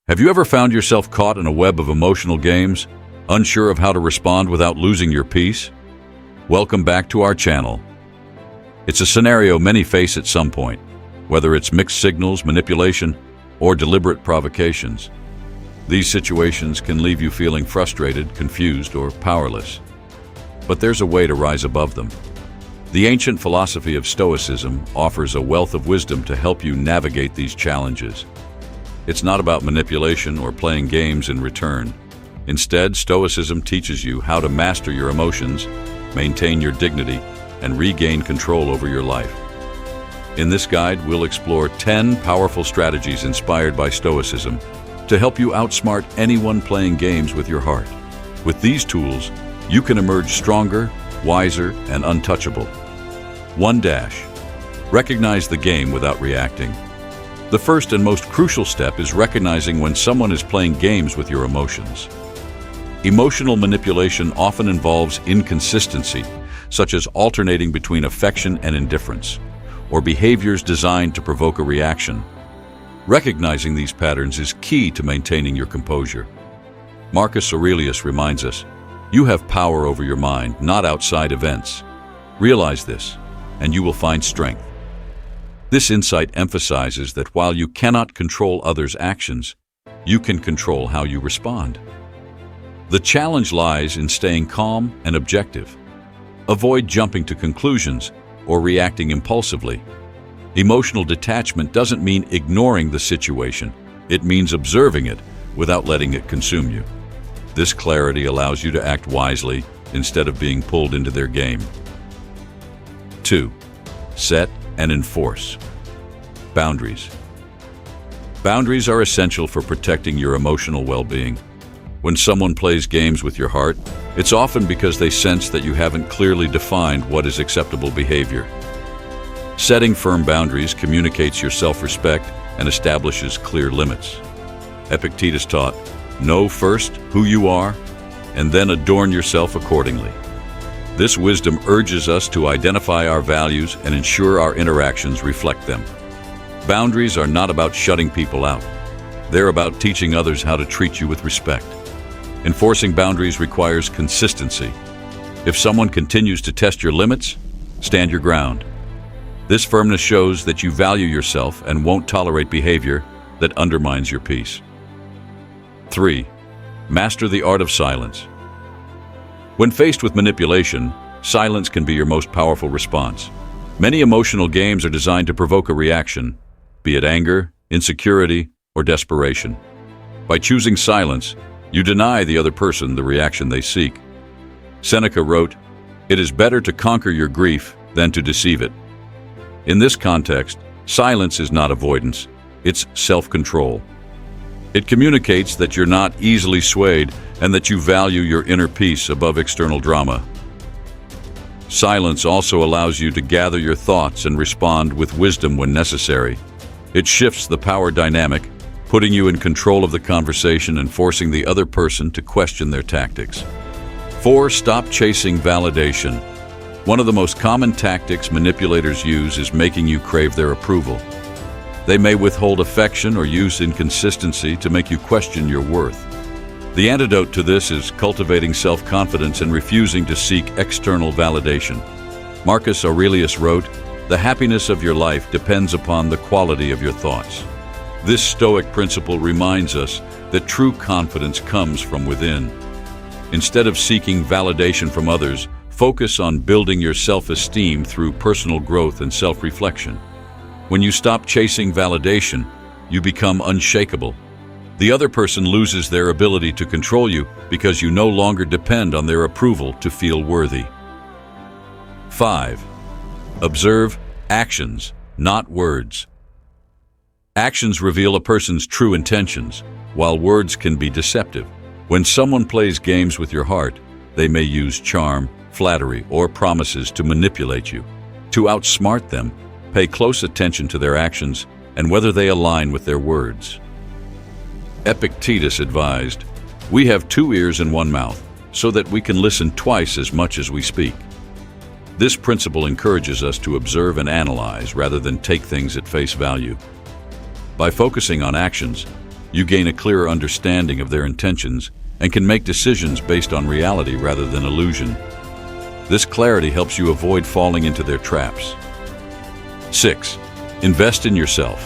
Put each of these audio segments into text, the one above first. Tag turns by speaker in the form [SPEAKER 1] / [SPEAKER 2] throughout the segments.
[SPEAKER 1] Have you ever found yourself caught in a web of emotional games, unsure of how to respond without losing your peace? Welcome back to our channel. It's a scenario many face at some point, whether it's mixed signals, manipulation, or deliberate provocations. These situations can leave you feeling frustrated, confused, or powerless. But there's a way to rise above them. The ancient philosophy of Stoicism offers a wealth of wisdom to help you navigate these challenges. It's not about manipulation or playing games in return. Instead, Stoicism teaches you how to master your emotions, maintain your dignity, and regain control over your life. In this guide, we'll explore 10 powerful strategies inspired by Stoicism to help you outsmart anyone playing games with your heart. With these tools, you can emerge stronger, wiser, and untouchable. 1. Recognize the game without reacting. The first and most crucial step is recognizing when someone is playing games with your emotions. Emotional manipulation often involves inconsistency, such as alternating between affection and indifference, or behaviors designed to provoke a reaction. Recognizing these patterns is key to maintaining your composure. Marcus Aurelius reminds us, "You have power over your mind, not outside events." Realize this, and you will find strength. This insight emphasizes that while you cannot control others' actions, you can control how you respond. The challenge lies in staying calm and objective. Avoid jumping to conclusions or reacting impulsively. Emotional detachment doesn't mean ignoring the situation. It means observing it without letting it consume you. This clarity allows you to act wisely instead of being pulled into their game. 2. Set and enforce boundaries. Boundaries are essential for protecting your emotional well-being. When someone plays games with your heart, it's often because they sense that you haven't clearly defined what is acceptable behavior. Setting firm boundaries communicates your self-respect and establishes clear limits. Epictetus taught, "Know first who you are, and then adorn yourself accordingly." This wisdom urges us to identify our values and ensure our interactions reflect them. Boundaries are not about shutting people out. They're about teaching others how to treat you with respect. Enforcing boundaries requires consistency. If someone continues to test your limits, stand your ground. This firmness shows that you value yourself and won't tolerate behavior that undermines your peace. 3. Master the art of silence. When faced with manipulation, silence can be your most powerful response. Many emotional games are designed to provoke a reaction, be it anger, insecurity, or desperation. By choosing silence, you deny the other person the reaction they seek. Seneca wrote, "It is better to conquer your grief than to deceive it." In this context, silence is not avoidance, it's self-control. It communicates that you're not easily swayed and that you value your inner peace above external drama. Silence also allows you to gather your thoughts and respond with wisdom when necessary. It shifts the power dynamic, putting you in control of the conversation and forcing the other person to question their tactics. 4. Stop chasing validation. One of the most common tactics manipulators use is making you crave their approval. They may withhold affection or use inconsistency to make you question your worth. The antidote to this is cultivating self-confidence and refusing to seek external validation. Marcus Aurelius wrote, "The happiness of your life depends upon the quality of your thoughts." This Stoic principle reminds us that true confidence comes from within. Instead of seeking validation from others, focus on building your self-esteem through personal growth and self-reflection. When you stop chasing validation, you become unshakable. The other person loses their ability to control you because you no longer depend on their approval to feel worthy. 5. Observe actions, not words. Actions reveal a person's true intentions, while words can be deceptive. When someone plays games with your heart, they may use charm, flattery, or promises to manipulate you. To outsmart them, pay close attention to their actions and whether they align with their words. Epictetus advised, "We have 2 ears and 1 mouth, so that we can listen twice as much as we speak." This principle encourages us to observe and analyze rather than take things at face value. By focusing on actions, You gain a clearer understanding of their intentions and can make decisions based on reality rather than illusion. This clarity helps you avoid falling into their traps. 6. Invest in yourself.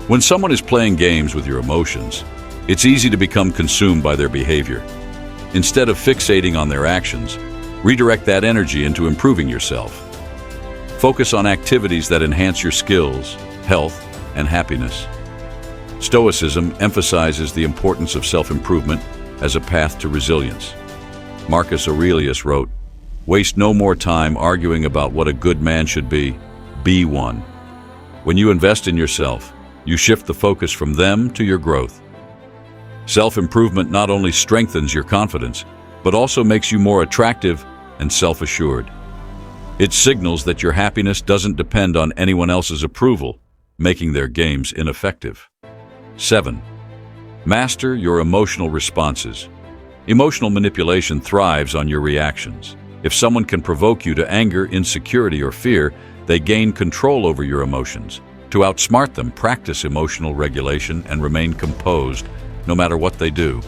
[SPEAKER 1] When someone is playing games with your emotions, it's easy to become consumed by their behavior. Instead of fixating on their actions, redirect that energy into improving yourself. Focus on activities that enhance your skills, health, and happiness. Stoicism emphasizes the importance of self-improvement as a path to resilience. Marcus Aurelius wrote, "Waste no more time arguing about what a good man should be one." When you invest in yourself, you shift the focus from them to your growth. Self-improvement not only strengthens your confidence, but also makes you more attractive and self-assured. It signals that your happiness doesn't depend on anyone else's approval, making their games ineffective. 7. Master your emotional responses. Emotional manipulation thrives on your reactions. If someone can provoke you to anger, insecurity, or fear, they gain control over your emotions. To outsmart them, practice emotional regulation and remain composed, no matter what they do.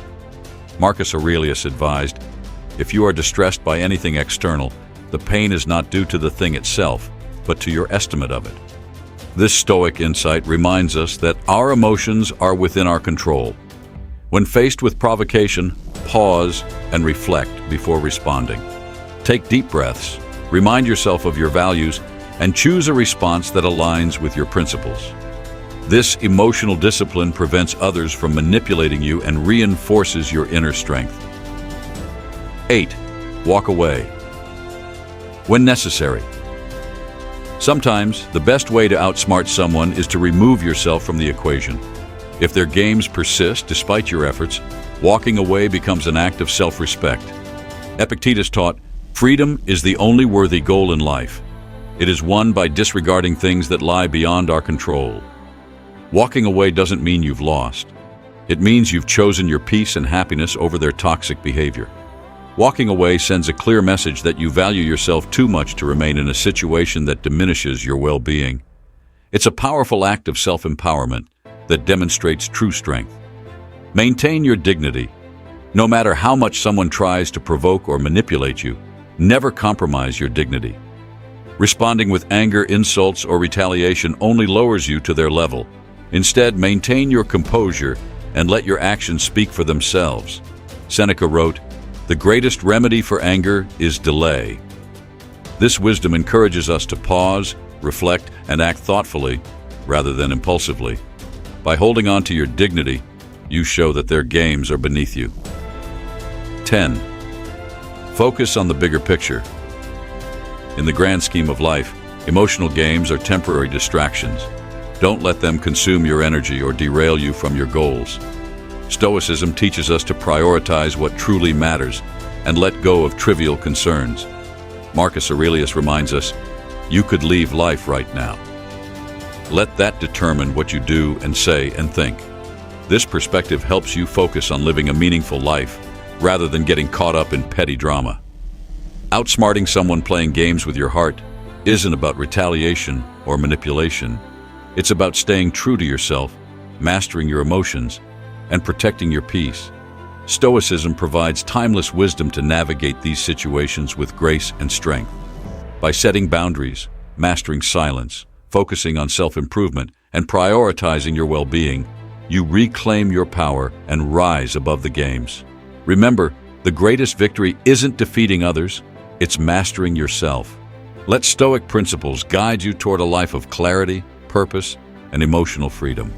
[SPEAKER 1] Marcus Aurelius advised, "If you are distressed by anything external, the pain is not due to the thing itself, but to your estimate of it." This Stoic insight reminds us that our emotions are within our control. When faced with provocation, pause and reflect before responding. Take deep breaths, remind yourself of your values, and choose a response that aligns with your principles. This emotional discipline prevents others from manipulating you and reinforces your inner strength. 8. Walk away. When necessary. Sometimes, the best way to outsmart someone is to remove yourself from the equation. If their games persist despite your efforts, walking away becomes an act of self-respect. Epictetus taught, "Freedom is the only worthy goal in life. It is won by disregarding things that lie beyond our control." Walking away doesn't mean you've lost. It means you've chosen your peace and happiness over their toxic behavior. Walking away sends a clear message that you value yourself too much to remain in a situation that diminishes your well-being. It's a powerful act of self-empowerment that demonstrates true strength. Maintain your dignity. No matter how much someone tries to provoke or manipulate you, never compromise your dignity. Responding with anger, insults, or retaliation only lowers you to their level. Instead, maintain your composure and let your actions speak for themselves. Seneca wrote, "The greatest remedy for anger is delay." This wisdom encourages us to pause, reflect, and act thoughtfully rather than impulsively. By holding on to your dignity, you show that their games are beneath you. 10. Focus on the bigger picture. In the grand scheme of life, emotional games are temporary distractions. Don't let them consume your energy or derail you from your goals. Stoicism teaches us to prioritize what truly matters and let go of trivial concerns. Marcus Aurelius reminds us, "You could leave life right now." Let that determine what you do and say and think. This perspective helps you focus on living a meaningful life rather than getting caught up in petty drama. Outsmarting someone playing games with your heart isn't about retaliation or manipulation. It's about staying true to yourself, mastering your emotions, and protecting your peace. Stoicism provides timeless wisdom to navigate these situations with grace and strength. By setting boundaries, mastering silence, focusing on self-improvement, and prioritizing your well-being, you reclaim your power and rise above the games. Remember, the greatest victory isn't defeating others, it's mastering yourself. Let Stoic principles guide you toward a life of clarity, purpose, and emotional freedom.